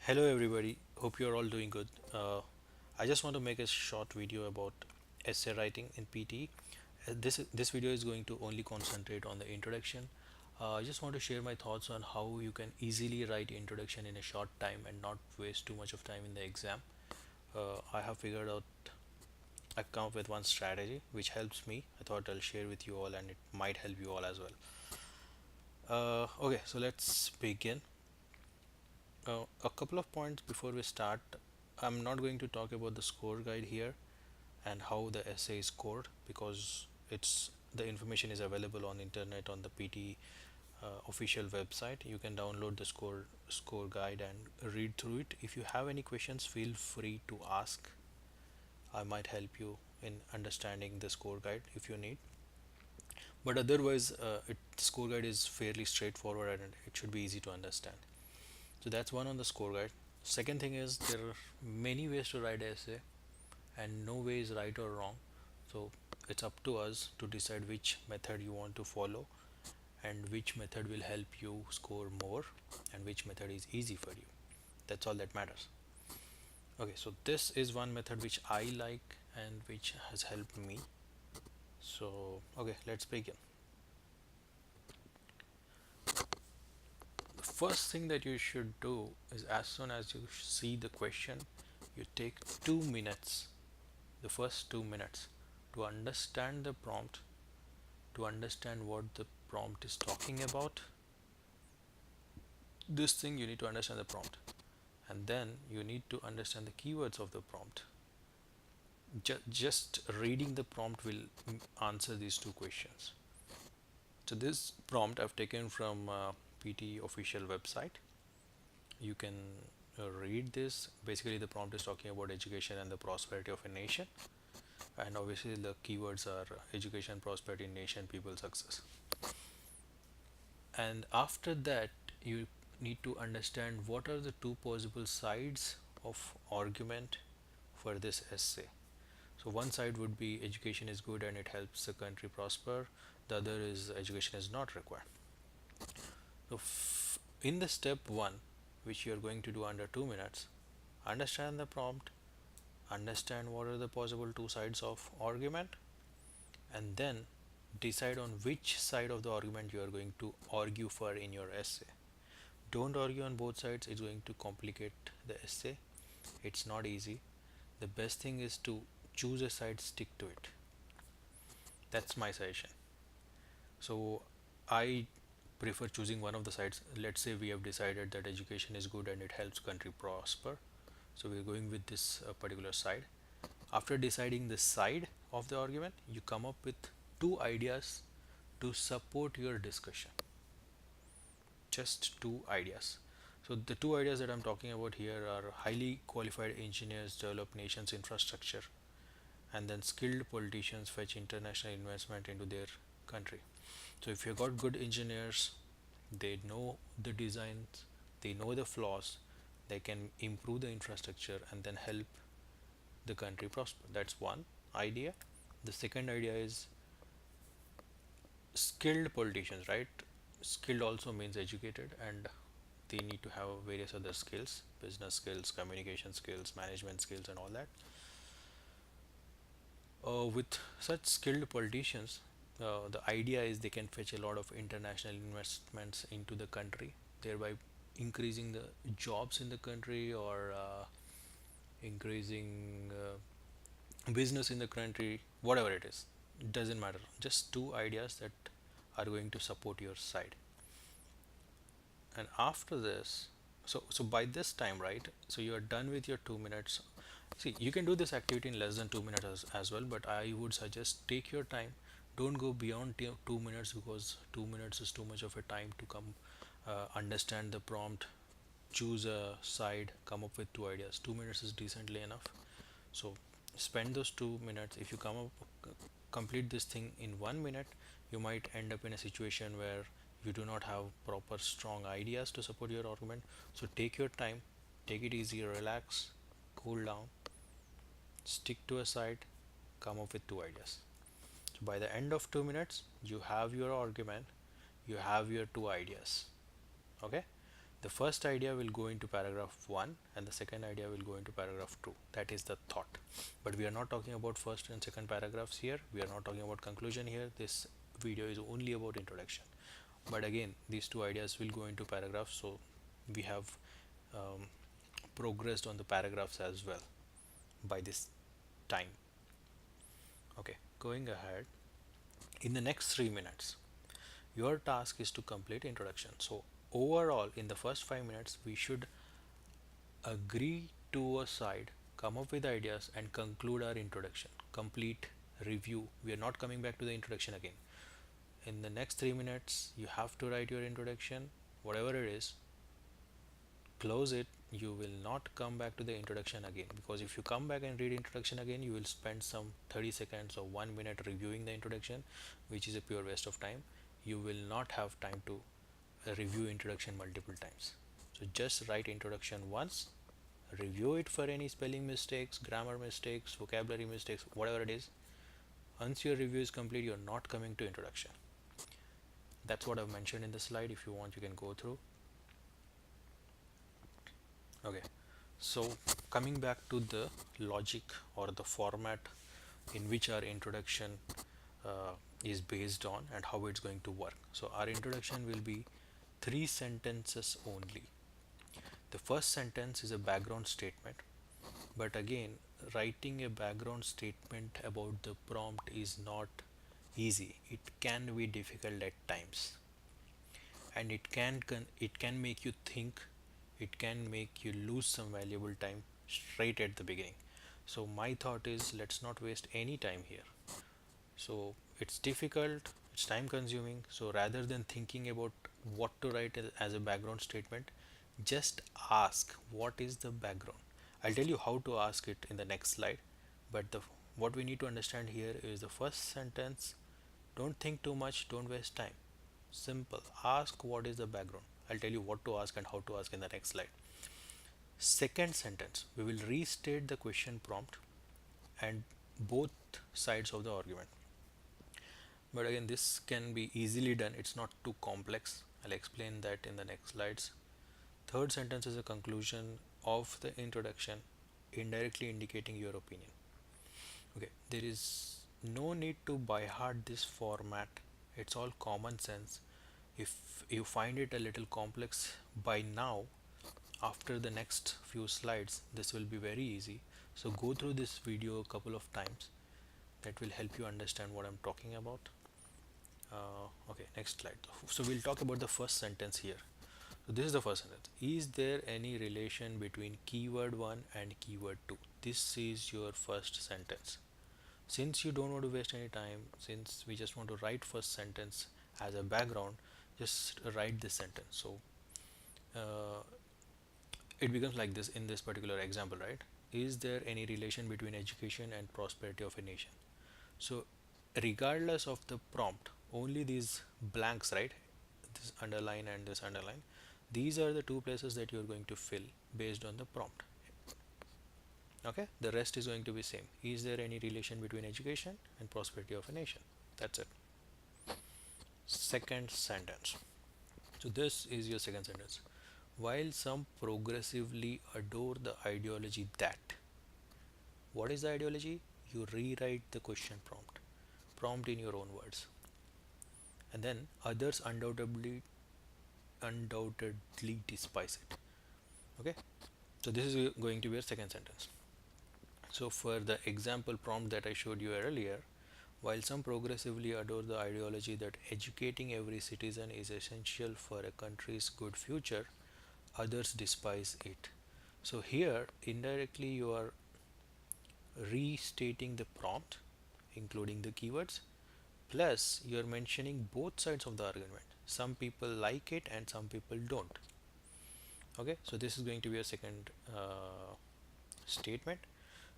Hello everybody, hope you're all doing good. I just want to make a short video about essay writing in PTE. This video is going to only concentrate on the introduction. I just want to share my thoughts on how you can easily write introduction in a short time and not waste too much of time in the exam. I have figured out, I've come up with one strategy which helps me. I thought I'll share with you all and it might help you all as well. Okay, so let's begin. A couple of points before we start. I'm not going to talk about the score guide here and how the essay is scored because it's the information is available on internet on the PT official website. You can download the score guide and read through it. If you have any questions, feel free to ask. I might help you in understanding the score guide if you need. But otherwise, the score guide is fairly straightforward and it should be easy to understand. So that's one on the score guide. Second thing is there are many ways to write an essay and no way is right or wrong. So it's up to us to decide which method you want to follow and which method will help you score more and which method is easy for you. That's all that matters. Okay, so this is one method which I like and which has helped me. So, okay, let's begin. The first thing that you should do is as soon as you see the question, you take 2 minutes, the first 2 minutes, to understand the prompt, to understand what the prompt is talking about. This thing you need to understand the prompt, and then you need to understand the keywords of the prompt. Just reading the prompt will answer these two questions. So this prompt I've taken from PT official website. You can read this. Basically the prompt is talking about education and the prosperity of a nation, and obviously the keywords are education, prosperity, nation, people, success. And after that you need to understand what are the two possible sides of argument for this essay. So one side would be education is good and it helps the country prosper, the other is education is not required. So in the step 1, which you are going to do under 2 minutes, understand the prompt, understand what are the possible two sides of argument, and then decide on which side of the argument you are going to argue for in your essay. Don't argue on both sides, it's going to complicate the essay. It's not easy. The best thing is to choose a side, stick to it. That's my suggestion. So I prefer choosing one of the sides. Let's say we have decided that education is good and it helps country prosper, so we're going with this particular side. After deciding the side of the argument, you come up with two ideas to support your discussion. Just two ideas. So the two ideas that I'm talking about here are highly qualified engineers develop nation's infrastructure, and then skilled politicians fetch international investment into their country. So if you've got good engineers, they know the designs, they know the flaws, they can improve the infrastructure and then help the country prosper. That's one idea. The second idea is skilled politicians, right? Skilled also means educated, and they need to have various other skills, business skills, communication skills, management skills, and all that. With such skilled politicians, the idea is they can fetch a lot of international investments into the country, thereby increasing the jobs in the country or increasing business in the country, whatever it is. It doesn't matter. Just two ideas that are going to support your side. And after this, so by this time, right, so you are done with your 2 minutes. See, you can do this activity in less than 2 minutes as well, but I would suggest take your time. Don't go beyond 2 minutes because 2 minutes is too much of a time to come understand the prompt, choose a side, come up with two ideas. 2 minutes is decently enough. So spend those 2 minutes. If you come up complete this thing in 1 minute, you might end up in a situation where you do not have proper strong ideas to support your argument. So take your time, take it easy, relax, cool down, stick to a side, come up with two ideas. So by the end of 2 minutes, you have your argument, you have your two ideas. Okay, The first idea will go into paragraph 1 and the second idea will go into paragraph 2. That is the thought. But we are not talking about first and second paragraphs here. We are not talking about conclusion here. This video is only about introduction. But again, these two ideas will go into paragraphs, so we have um, progressed on the paragraphs as well by this time. Okay, going ahead, in the next 3 minutes your task is to complete introduction. So overall in the first 5 minutes we should agree to a side, come up with ideas and conclude our introduction, complete review. We are not coming back to the introduction again. In the next 3 minutes you have to write your introduction, whatever it is, close it. You will not come back to the introduction again, because if you come back and read introduction again you will spend some 30 seconds or 1 minute reviewing the introduction, which is a pure waste of time. You will not have time to review introduction multiple times. So just write introduction once, review it for any spelling mistakes, grammar mistakes, vocabulary mistakes, whatever it is. Once your review is complete, you're not coming to introduction. That's what I've mentioned in the slide. If you want, you can go through. Okay, so coming back to the logic or the format in which our introduction uh, is based on and how it's going to work. So our introduction will be 3 sentences only. The first sentence is a background statement, but again, writing a background statement about the prompt is not easy. It can be difficult at times, and it can make you think, it can make you lose some valuable time straight at the beginning. So my thought is, let's not waste any time here. So it's difficult, it's time consuming, so rather than thinking about what to write as a background statement, just ask what is the background. I'll tell you how to ask it in the next slide, but the what we need to understand here is the first sentence. Don't think too much, don't waste time. Simple. Ask what is the background. I'll tell you what to ask and how to ask in the next slide. Second sentence, we will restate the question prompt and both sides of the argument. But again, this can be easily done, it's not too complex. I'll explain that in the next slides. Third sentence is a conclusion of the introduction, indirectly indicating your opinion. Okay, there is no need to by heart this format, it's all common sense. If you find it a little complex by now, after the next few slides this will be very easy. So go through this video a couple of times, that will help you understand what I'm talking about. Okay, next slide. So we'll talk about the first sentence here. So this is the first sentence. Is there any relation between keyword 1 and keyword 2? This is your first sentence. Since you don't want to waste any time, since we just want to write first sentence as a background, just write this sentence. So uh, it becomes like this in this particular example, right? Is there any relation between education and prosperity of a nation? So regardless of the prompt, only these blanks, right, this underline and this underline, these are the two places that you're going to fill based on the prompt. Okay, the rest is going to be same. Is there any relation between education and prosperity of a nation? That's it. Second sentence. So this is your second sentence. While some progressively adore the ideology that, what is the ideology? You rewrite the question prompt in your own words, and then others undoubtedly despise it. Okay, so this is going to be your second sentence. So for the example prompt that I showed you earlier, while some progressively adore the ideology that educating every citizen is essential for a country's good future, others despise it. So here indirectly you are restating the prompt, including the keywords, plus you are mentioning both sides of the argument. Some people like it and some people don't. Okay, so this is going to be a second statement.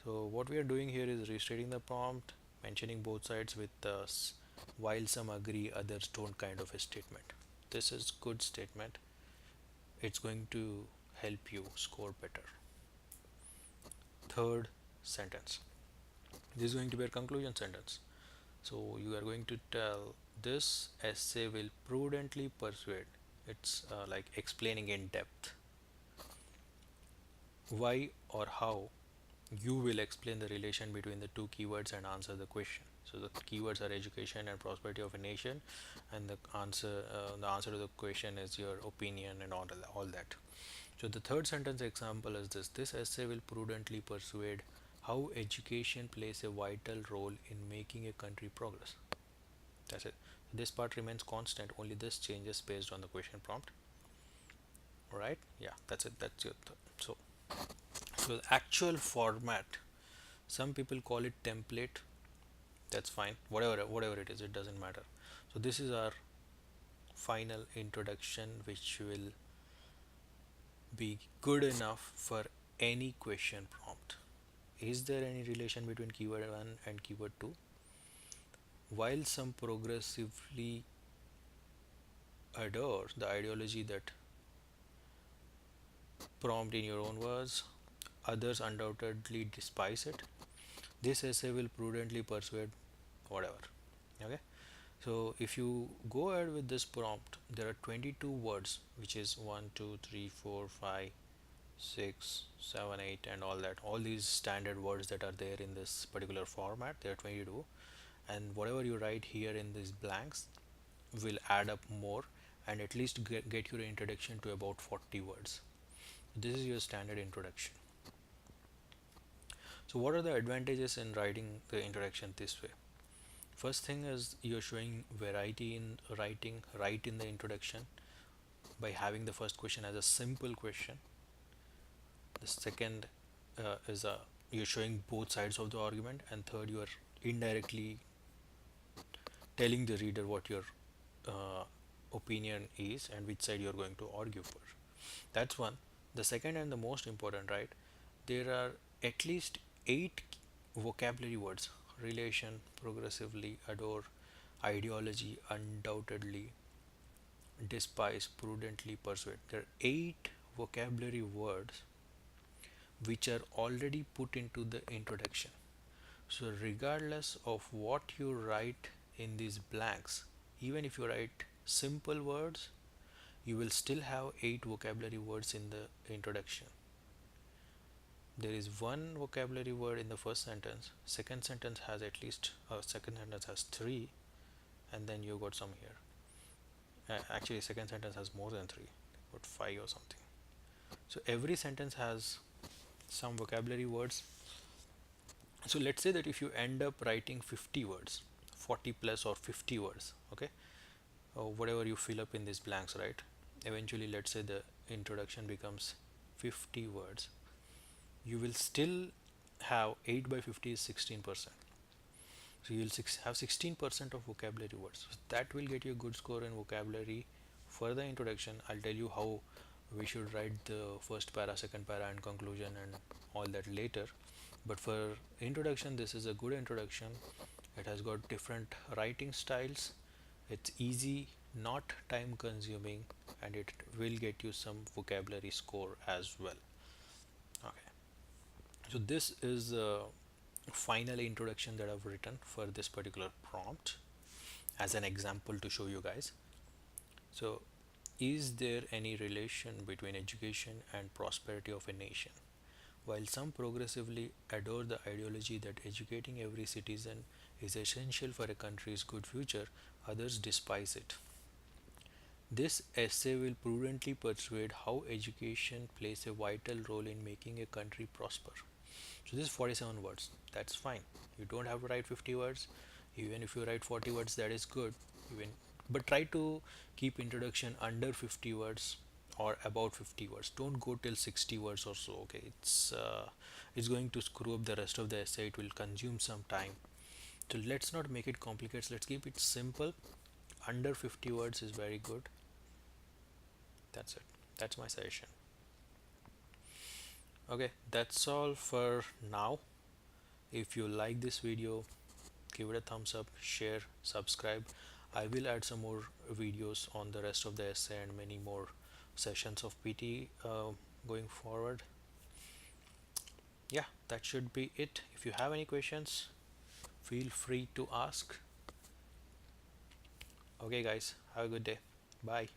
So what we are doing here is restating the prompt, mentioning both sides with while some agree others don't kind of a statement. This is good statement, it's going to help you score better. Third sentence, this is going to be a conclusion sentence. So you are going to tell, this essay will prudently persuade It's like explaining in depth why or how you will explain the relation between the two keywords and answer the question. So the keywords are education and prosperity of a nation, and the answer to the question is your opinion and all that. So the third sentence example is this: this essay will prudently persuade how education plays a vital role in making a country progress. That's it. This part remains constant, only this changes based on the question prompt. Alright, yeah, that's it. That's your so the actual format, some people call it template. That's fine, whatever it is, it doesn't matter. So this is our final introduction, which will be good enough for any question prompt. Is there any relation between keyword 1 and keyword 2? While some progressively adore the ideology that prompt in your own words, others undoubtedly despise it. This essay will prudently persuade whatever. Okay. So if you go ahead with this prompt, there are 22 words, which is 1, 2, 3, 4, 5, 6, 7, 8, and all that. All these standard words that are there in this particular format, there are 22. And whatever you write here in these blanks will add up more, and at least get your introduction to about 40 words. This is your standard introduction. So what are the advantages in writing the introduction this way? First thing is you're showing variety in writing right in the introduction by having the first question as a simple question. The second is you're showing both sides of the argument, and third, you are indirectly telling the reader what your uh, opinion is and which side you're going to argue for. That's one. The second and the most important, right? There are at least 8 vocabulary words: relation, progressively, adore, ideology, undoubtedly, despise, prudently, persuade. There are 8 vocabulary words which are already put into the introduction. So, regardless of what you write in these blanks, even if you write simple words, you will still have 8 vocabulary words in the introduction. There is one vocabulary word in the first sentence, second sentence has at least second sentence has 3, and then you got some here. Actually, second sentence has more than 3, about 5 or something. So every sentence has some vocabulary words. So let's say that if you end up writing 50 words, 40 plus or 50 words, okay, or whatever you fill up in these blanks, right? Eventually, let's say the introduction becomes 50 words, you will still have 8 by 50 is 16%. So you'll have 16% of vocabulary words. So that will get you a good score in vocabulary. For the introduction, I'll tell you how we should write the first para, second para, and conclusion and all that later. But for introduction, this is a good introduction. It has got different writing styles. It's easy, not time consuming, and it will get you some vocabulary score as well. Okay. So this is the final introduction that I've written for this particular prompt as an example to show you guys. So, is there any relation between education and prosperity of a nation? While some progressively adore the ideology that educating every citizen is essential for a country's good future, others despise it. This essay will prudently persuade how education plays a vital role in making a country prosper. So this is 47 words. That's fine. You don't have to write 50 words. Even if you write 40 words, that is good. Even but try to keep introduction under 50 words or about 50 words. Don't go till 60 words or so. Okay, it's going to screw up the rest of the essay. It will consume some time. So let's not make it complicated. Let's keep it simple. Under 50 words is very good. That's it. That's my suggestion. Okay, that's all for now. If you like this video, give it a thumbs up, share, subscribe. I will add some more videos on the rest of the essay and many more sessions of PT going forward. Yeah, that should be it. If you have any questions, feel free to ask. Okay guys, have a good day. Bye.